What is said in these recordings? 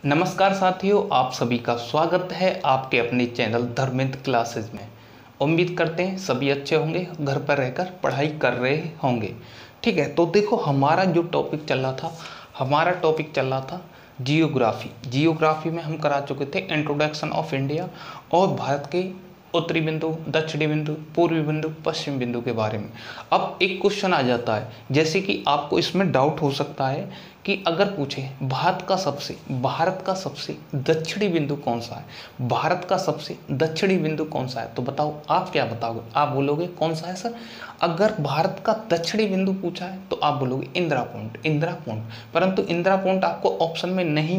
नमस्कार साथियों, आप सभी का स्वागत है आपके अपने चैनल धर्मेंद्र क्लासेस में। उम्मीद करते हैं सभी अच्छे होंगे, घर पर रहकर पढ़ाई कर रहे होंगे। ठीक है, तो देखो हमारा जो टॉपिक चल रहा था, जियोग्राफी में हम करा चुके थे इंट्रोडक्शन ऑफ इंडिया और भारत के उत्तरी बिंदु, दक्षिणी बिंदु, पूर्वी बिंदु, पश्चिम बिंदु के बारे में। अब एक क्वेश्चन आ जाता है, जैसे कि आपको इसमें डाउट हो सकता है कि अगर पूछे भारत का सबसे दक्षिणी बिंदु कौन सा है, भारत का सबसे दक्षिणी बिंदु कौन सा है, तो बताओ आप क्या बताओगे? आप बोलोगे कौन सा है सर? अगर भारत का दक्षिणी बिंदु पूछा है तो आप बोलोगे इंदिरा पॉइंट। परंतु इंदिरा पॉइंट आपको ऑप्शन में नहीं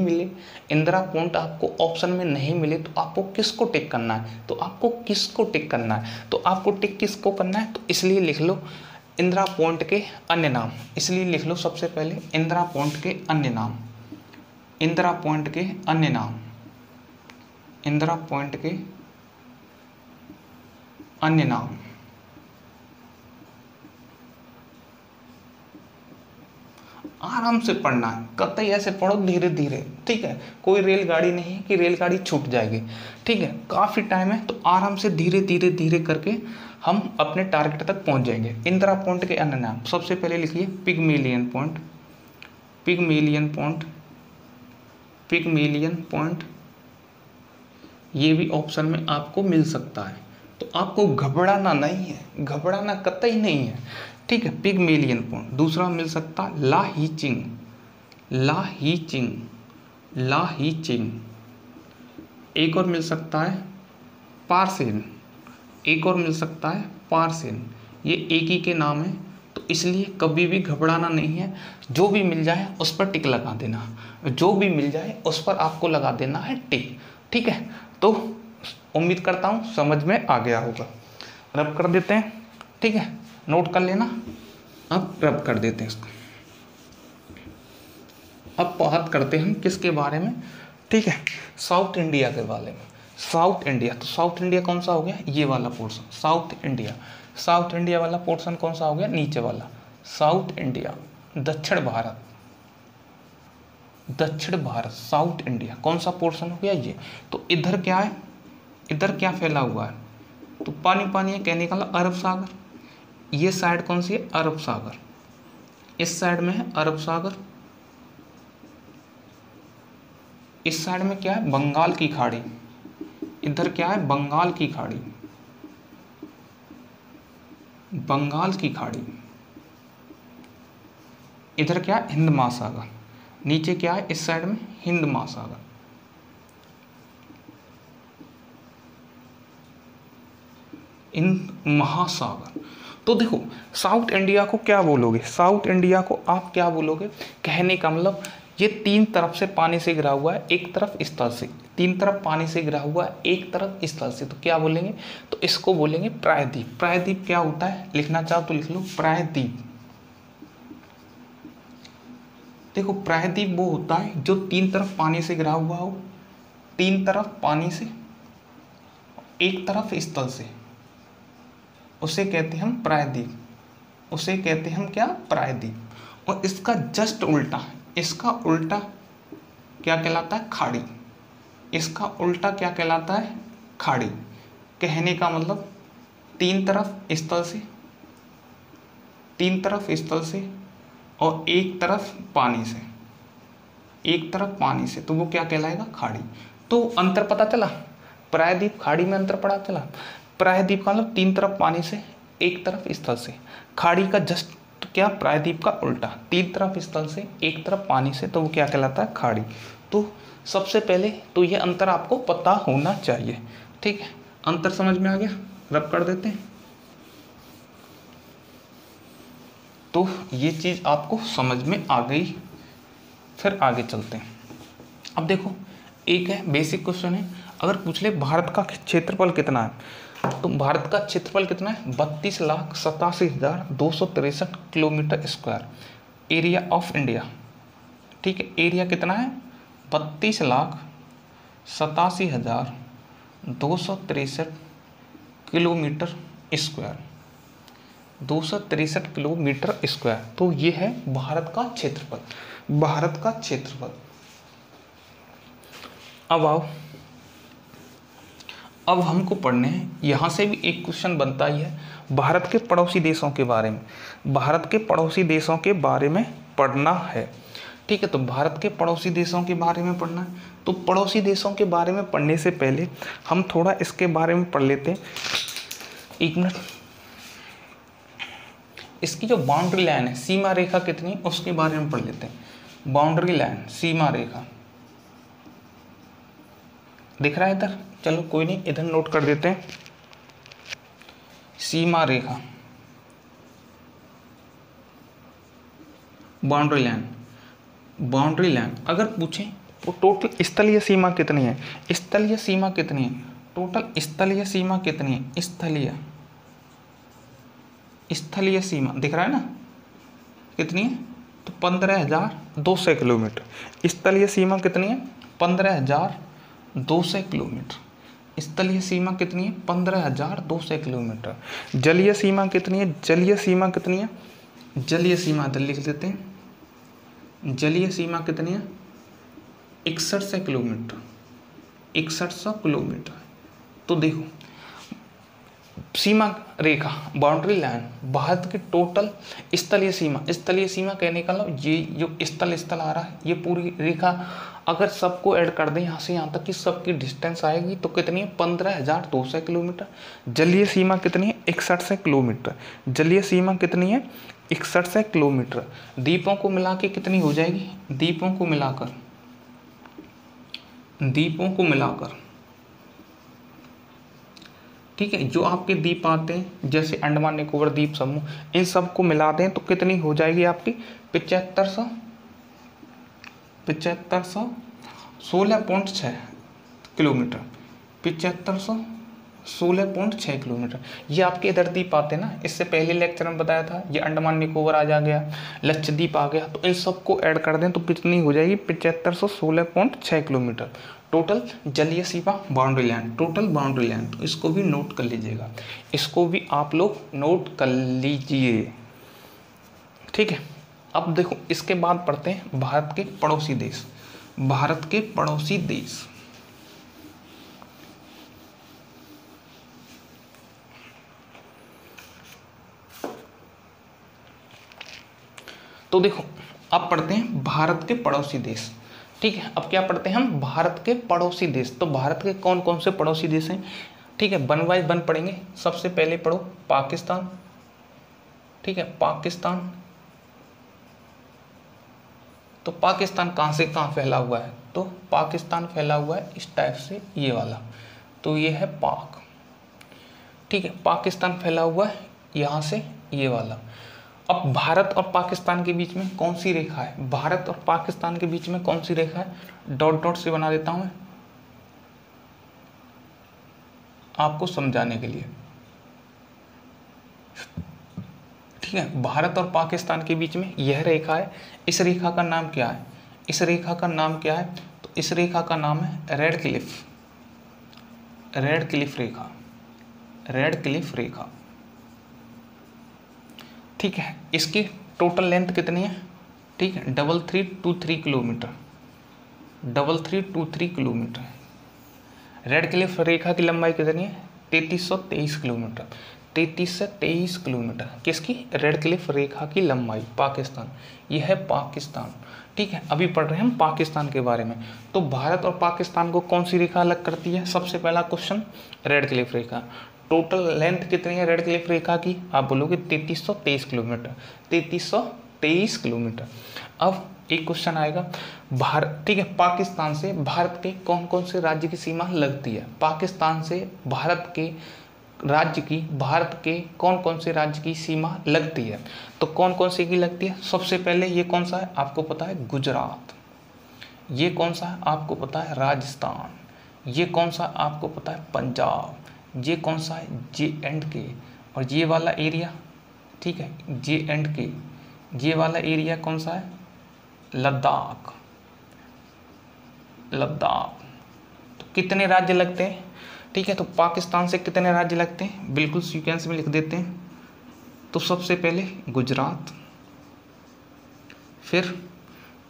मिले, तो आपको किसको टिक करना है? तो आपको टिक किसको करना है? तो इसलिए लिख लो इंदिरा पॉइंट के अन्य नाम। इसलिए लिख लो सबसे पहले इंदिरा पॉइंट के अन्य नाम। आराम से पढ़ना है, कतई ऐसे पढ़ो धीरे धीरे। ठीक है, कोई रेलगाड़ी नहीं है कि रेलगाड़ी छूट जाएगी। ठीक है, काफ़ी टाइम है, तो आराम से धीरे करके हम अपने टारगेट तक पहुंच जाएंगे। इंदिरा पॉइंट के अन्य नाम सबसे पहले लिखिए पिगमेलियन पॉइंट। ये भी ऑप्शन में आपको मिल सकता है, तो आपको घबराना कतई नहीं है। ठीक है, पिगमेलियन पॉइंट। दूसरा मिल सकता लाहीचिंग। एक और मिल सकता है पार्सेन। ये एक ही के नाम है, तो इसलिए कभी भी घबराना नहीं है। जो भी मिल जाए उस पर टिक लगा देना, आपको लगा देना है टिक। ठीक है, तो उम्मीद करता हूँ समझ में आ गया होगा। रब कर देते हैं। ठीक है, नोट कर लेना। अब रब कर देते हैं इसको। अब बात करते हैं हम किसके बारे में? ठीक है, साउथ इंडिया के बारे में। साउथ इंडिया कौन सा हो गया? ये वाला पोर्शन साउथ इंडिया वाला पोर्शन कौन सा हो गया? नीचे वाला साउथ इंडिया। दक्षिण भारत साउथ इंडिया कौन सा पोर्शन हो गया? ये। तो इधर क्या है? इधर क्या फैला हुआ है? तो पानी है, कहने का अरब सागर। ये साइड कौन सी है? अरब सागर। इस साइड में है अरब सागर। इस साइड में क्या है? बंगाल की खाड़ी। इधर क्या है? बंगाल की खाड़ी। इधर क्या है? हिंद महासागर। नीचे क्या है? इस साइड में हिंद महासागर। तो देखो साउथ इंडिया को क्या बोलोगे? आप क्या बोलोगे? कहने का मतलब ये तीन तरफ से पानी से घिरा हुआ है, एक तरफ स्थल से। तीन तरफ पानी से घिरा हुआ है, एक तरफ स्थल से, तो क्या बोलेंगे? तो इसको बोलेंगे प्रायद्वीप। प्रायद्वीप क्या होता है? लिखना चाहो तो लिख लो प्रायद्वीप। देखो प्रायद्वीप वो होता है जो तीन तरफ पानी से घिरा हुआ हो, तीन तरफ पानी से, एक तरफ स्थल से, उसे कहते हैं हम प्रायद्वीप। और इसका जस्ट उल्टा, क्या कहलाता है? खाड़ी। कहने का मतलब तीन तरफ स्थल से और एक तरफ पानी से, तो वो क्या कहलाएगा? खाड़ी। तो अंतर पता चला? प्रायद्वीप खाड़ी में अंतर पता चला? प्रायद्वीप का मतलब तीन तरफ पानी से, एक तरफ स्थल से। खाड़ी का जस्ट क्या? प्रायद्वीप का उल्टा, तीन तरफ स्थल से, एक तरफ पानी से, तो वो क्या कहलाता है? खाड़ी। तो सबसे पहले तो ये अंतर आपको पता होना चाहिए। ठीक है, अंतर समझ में आ गया? रब कर देते हैं। तो ये चीज़ आपको समझ में आ गई। फिर आगे चलते हैं। अब देखो एक है बेसिक क्वेश्चन है, अगर पूछ ले भारत का क्षेत्रफल कितना है, तो भारत का क्षेत्रफल कितना है? 32,87,263 kilometre square. Area of India. ठीक है, एरिया कितना है? 32,87,263 किलोमीटर स्क्वायर। 263 kilometre square. तो ये है भारत का क्षेत्रफल। अब आओ, अब हमको पढ़ने हैं, यहाँ से भी एक क्वेश्चन बनता ही है भारत के पड़ोसी देशों के बारे में। भारत के पड़ोसी देशों के बारे में पढ़ना है, ठीक है। तो भारत के पड़ोसी देशों के बारे में पढ़ना है। तो पड़ोसी देशों के बारे में पढ़ने से पहले हम थोड़ा इसके बारे में पढ़ लेते हैं। एक मिनट, इसकी जो बाउंड्री लाइन है, सीमा रेखा कितनी है, उसके बारे में पढ़ लेते हैं। बाउंड्री लाइन, सीमा रेखा दिख रहा है इधर, चलो कोई नहीं, इधर नोट कर देते हैं। सीमा रेखा, बाउंड्री लाइन, बाउंड्री लाइन अगर पूछें तो टोटल स्थलीय सीमा कितनी है, स्थलीय सीमा कितनी है, टोटल स्थलीय सीमा कितनी है, स्थलीय सीमा दिख रहा है ना कितनी है, तो 15,200 किलोमीटर। स्थलीय सीमा कितनी है, 15,200 किलोमीटर। स्थलीय सीमा कितनी है, 15,200 किलोमीटर। जलीय सीमा कितनी है, जलीय सीमा कितनी है, जलीय सीमा इधर लिख देते हैं। जलीय सीमा कितनी है, 6100 किलोमीटर, 6100 किलोमीटर। तो देखो सीमा रेखा, बाउंड्री लाइन, भारत की टोटल स्थलीय सीमा, स्थलीय सीमा कहने का मतलब ये जो स्थल आ रहा है, ये पूरी रेखा अगर सबको ऐड कर दें यहाँ से यहाँ तक कि सबकी डिस्टेंस आएगी तो कितनी है, 15,200 किलोमीटर। जलीय सीमा कितनी है, 6100 किलोमीटर। जलीय सीमा कितनी है, 6100 किलोमीटर। द्वीपों को मिला के कितनी हो जाएगी, द्वीपों को मिलाकर, द्वीपों को मिलाकर, ठीक है, जो आपके द्वीप आते हैं जैसे अंडमान निकोबार द्वीप समूह, इन सब को मिला दें तो कितनी हो जाएगी आपकी 7516.6 किलोमीटर, 7516.6 किलोमीटर। ये आपके इधर द्वीप आते हैं ना, इससे पहले लेक्चर में बताया था, ये अंडमान निकोबार आ गया, लक्षद्वीप आ गया, तो इन सबको ऐड कर दें तो कितनी हो जाएगी 7516.6 किलोमीटर। टोटल जलीय सीमा boundary line, total boundary line, तो इसको भी नोट कर लीजिएगा, इसको भी आप लोग नोट कर लीजिए, ठीक है। अब देखो इसके बाद पढ़ते हैं भारत के पड़ोसी देश। भारत के पड़ोसी देश, तो देखो अब पढ़ते हैं भारत के पड़ोसी देश, ठीक है। अब क्या पढ़ते हैं हम, भारत के पड़ोसी देश। तो भारत के कौन कौन से पड़ोसी देश हैं, ठीक है, वन बाय वन पढ़ेंगे। सबसे पहले पढ़ो पाकिस्तान, ठीक है, पाकिस्तान। तो पाकिस्तान कहाँ से कहाँ फैला हुआ है, तो पाकिस्तान फैला हुआ है इस टाइप से, ये वाला, तो ये है पाक, ठीक है, पाकिस्तान फैला हुआ है यहाँ से ये वाला। अब भारत और पाकिस्तान के बीच में कौन सी रेखा है, भारत और पाकिस्तान के बीच में कौन सी रेखा है, डॉट डॉट से बना देता हूं मैं आपको समझाने के लिए, ठीक है। भारत और पाकिस्तान के बीच में यह रेखा है, इस रेखा का नाम क्या है, इस रेखा का नाम क्या है, तो इस रेखा का नाम है रेड क्लिफ, रेड क्लिफ रेखा, रेड क्लिफ रेखा, ठीक है। इसकी टोटल लेंथ कितनी है, ठीक है, 3323 किलोमीटर, 3323 किलोमीटर। रेड क्लिफ रेखा की लंबाई कितनी है, 3323 किलोमीटर, 33 से 23 किलोमीटर। किसकी, रेड क्लिफ रेखा की लंबाई, पाकिस्तान, यह है पाकिस्तान, ठीक है। अभी पढ़ रहे हैं हम पाकिस्तान के बारे में। तो भारत और पाकिस्तान को कौन सी रेखा अलग करती है, सबसे पहला क्वेश्चन रेड क्लिफ रेखा। टोटल लेंथ कितनी है रेड क्लिफ रेखा की, आप बोलोगे 3323 किलोमीटर, 3323 किलोमीटर। अब एक क्वेश्चन आएगा भारत, ठीक है, पाकिस्तान से भारत के कौन कौन से राज्य की सीमा लगती है, पाकिस्तान से भारत के राज्य की, भारत के कौन कौन से राज्य की सीमा लगती है, तो कौन कौन से की लगती है। सबसे पहले ये कौन सा है आपको पता है, गुजरात। ये कौन सा है आपको पता है, राजस्थान। ये कौन सा आपको पता है, पंजाब। ये कौन सा है, J&K। और ये वाला एरिया, ठीक है, J&K, ये वाला एरिया कौन सा है, लद्दाख, लद्दाख। तो कितने राज्य लगते हैं, ठीक है, तो पाकिस्तान से कितने राज्य लगते हैं, बिल्कुल सीक्वेंस में लिख देते हैं। तो सबसे पहले गुजरात, फिर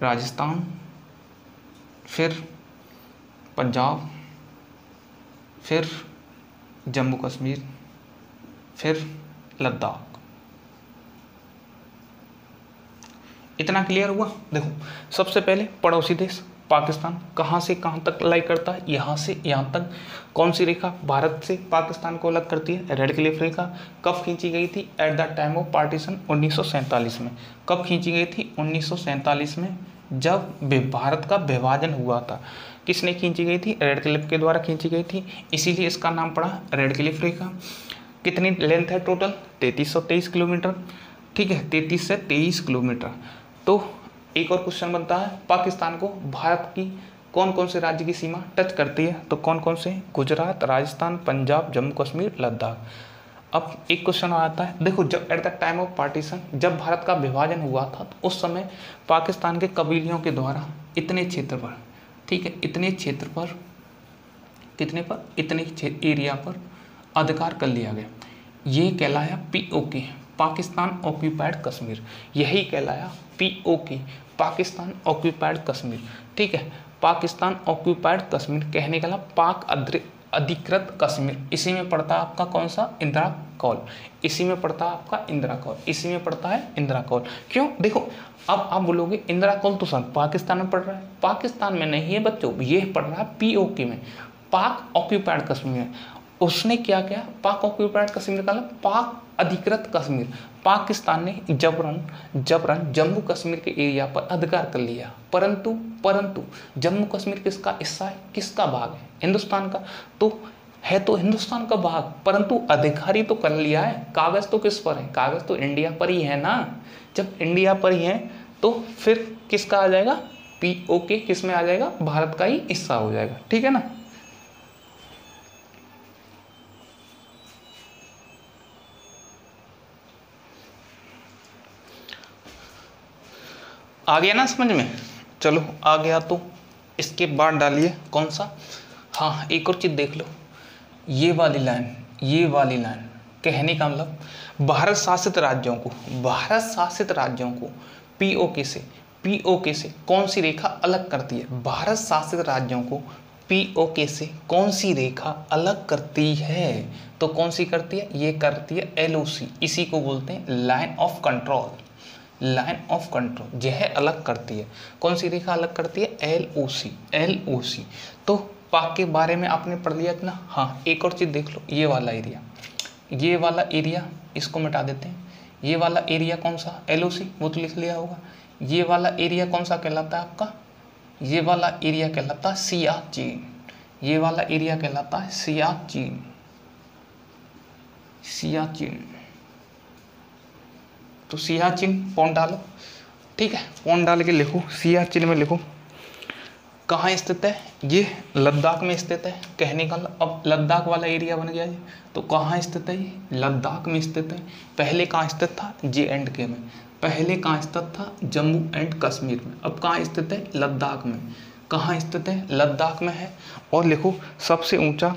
राजस्थान, फिर पंजाब, फिर जम्मू कश्मीर, फिर लद्दाख। इतना क्लियर हुआ। देखो सबसे पहले पड़ोसी देश पाकिस्तान कहाँ से कहाँ तक लाई करता है, यहाँ से यहाँ तक। कौन सी रेखा भारत से पाकिस्तान को अलग करती है? रेड क्लिफ रेखा। कब खींची गई थी? At the time of partition 1947 में। कब खींची गई थी? 1947 में, जब भारत का विभाजन हुआ था। किसने खींची गई थी? रेड क्लिफ के द्वारा खींची गई थी, इसीलिए इसका नाम पड़ा रेड क्लिफ रेखा। कितनी लेंथ है टोटल? 3323 किलोमीटर। ठीक है, 33 से 23 किलोमीटर। तो एक और क्वेश्चन बनता है, पाकिस्तान को भारत की कौन कौन से राज्य की सीमा टच करती है? तो कौन कौन से? गुजरात, राजस्थान, पंजाब, जम्मू कश्मीर, लद्दाख। अब एक क्वेश्चन आता है, देखो जब at the time of partition, जब भारत का विभाजन हुआ था, तो उस समय पाकिस्तान के कबीलियों के द्वारा इतने क्षेत्र पर, ठीक है, इतने क्षेत्र पर, कितने पर? इतने एरिया पर अधिकार कर लिया गया। ये कहलाया POK, पाकिस्तान ऑक्यूपाइड कश्मीर। यही कहलाया POK, पाकिस्तान ऑक्यूपाइड कश्मीर। ठीक है, पाकिस्तान ऑक्यूपाइड कश्मीर कहने का पाक अधिकृत कश्मीर। इसी में पड़ता है आपका कौन सा? इंदिरा कौल। इसी में पड़ता है आपका इंदिरा कौल। इसी में पड़ता है इंदिरा कौल। क्यों? देखो अब आप बोलोगे इंदिरा कौल तो सर पाकिस्तान में पड़ रहा है। पाकिस्तान में नहीं है बच्चों, ये पड़ रहा है POK में, पाक ऑक्यूपाइड कश्मीर में। उसने क्या किया? पाक ऑक्यूपाइड कश्मीर का पाक अधिकृत कश्मीर। पाकिस्तान ने जबरन जम्मू कश्मीर के एरिया पर अधिकार कर लिया। परंतु जम्मू कश्मीर किसका हिस्सा है? किसका भाग है? हिंदुस्तान का। तो हिंदुस्तान का भाग, परंतु अधिकारी तो कर लिया है। कागज तो किस पर है? कागज तो इंडिया पर ही है ना। जब इंडिया पर ही है तो फिर किसका आ जाएगा? POK किस में आ जाएगा? भारत का ही हिस्सा हो जाएगा। ठीक है ना। आ गया ना समझ में? चलो आ गया तो इसके बाद डालिए कौन सा? हाँ एक और चीज़ देख लो, ये वाली लाइन कहने का मतलब भारत शासित राज्यों को POK से कौन सी रेखा अलग करती है? भारत शासित राज्यों को POK से कौन सी रेखा अलग करती है? तो कौन सी करती है? ये करती है LOC। इसी को बोलते हैं लाइन ऑफ कंट्रोल। यह अलग करती है। कौन सी रेखा अलग करती है? LOC। तो पाक के बारे में आपने पढ़ लिया ना। हाँ एक और चीज़ देख लो, ये वाला एरिया इसको मिटा देते हैं। ये वाला एरिया कौन सा? LOC, वो तो लिख लिया होगा। ये वाला एरिया कौन सा कहलाता है आपका? ये वाला एरिया कहलाता है सियाचिन। ये वाला एरिया कहलाता है सियाचिन। तो सियाचिन पॉइंट डालो। ठीक है, पॉइंट डाल के लिखो, सियाचिन में लिखो। कहाँ स्थित है? ये लद्दाख में स्थित है। कहने का अब लद्दाख वाला एरिया बन गया ये। तो कहाँ स्थित है? ये लद्दाख में स्थित है। पहले कहाँ स्थित था? JNK में। पहले कहाँ स्थित था? जम्मू एंड कश्मीर में। अब कहाँ स्थित है? लद्दाख में। कहाँ स्थित है? लद्दाख में है। और लिखो सबसे ऊंचा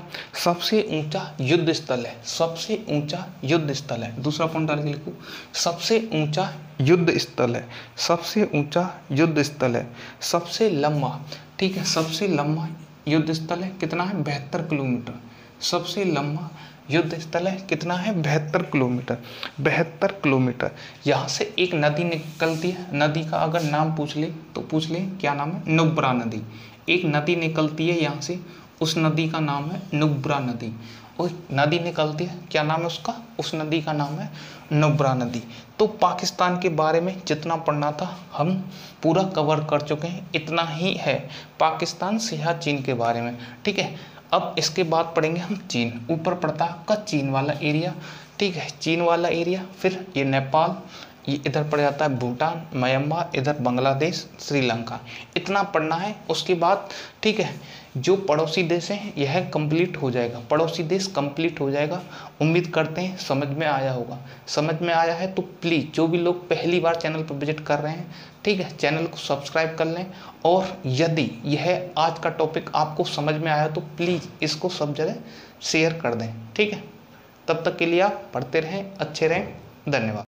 युद्ध स्थल है। सबसे ऊंचा युद्ध स्थल है। दूसरा पॉइंट डाल के लिखो, सबसे ऊंचा युद्ध स्थल है। सबसे ऊंचा युद्ध स्थल है। सबसे लंबा, ठीक है, सबसे लंबा युद्ध स्थल है कितना है? 72 किलोमीटर। सबसे लंबा युद्ध स्थल है कितना है? 72 किलोमीटर। 72 किलोमीटर। यहाँ से एक नदी निकलती है। नदी का अगर नाम पूछ ले तो पूछ ले, क्या नाम है? नुब्रा नदी। एक नदी निकलती है यहाँ से, उस नदी का नाम है नुब्रा नदी। और नदी निकलती है, क्या नाम है उसका? उस नदी का नाम है नुब्रा नदी। तो पाकिस्तान के बारे में जितना पढ़ना था हम पूरा कवर कर चुके हैं। इतना ही है पाकिस्तान सियाचिन के बारे में। ठीक है, अब इसके बाद पढ़ेंगे हम चीन। ऊपर पड़ता है आपका चीन वाला एरिया। ठीक है, चीन वाला एरिया, फिर ये नेपाल, ये इधर पड़ जाता है भूटान, म्यांमार, इधर बांग्लादेश, श्रीलंका। इतना पढ़ना है। उसके बाद ठीक है, जो पड़ोसी देश हैं यह कंप्लीट हो जाएगा। पड़ोसी देश कंप्लीट हो जाएगा। उम्मीद करते हैं समझ में आया होगा। समझ में आया है तो प्लीज़ जो भी लोग पहली बार चैनल पर विजिट कर रहे हैं, ठीक है, चैनल को सब्सक्राइब कर लें। और यदि यह आज का टॉपिक आपको समझ में आया तो प्लीज़ इसको सब जगह शेयर कर दें। ठीक है, तब तक के लिए आप पढ़ते रहें, अच्छे रहें। धन्यवाद।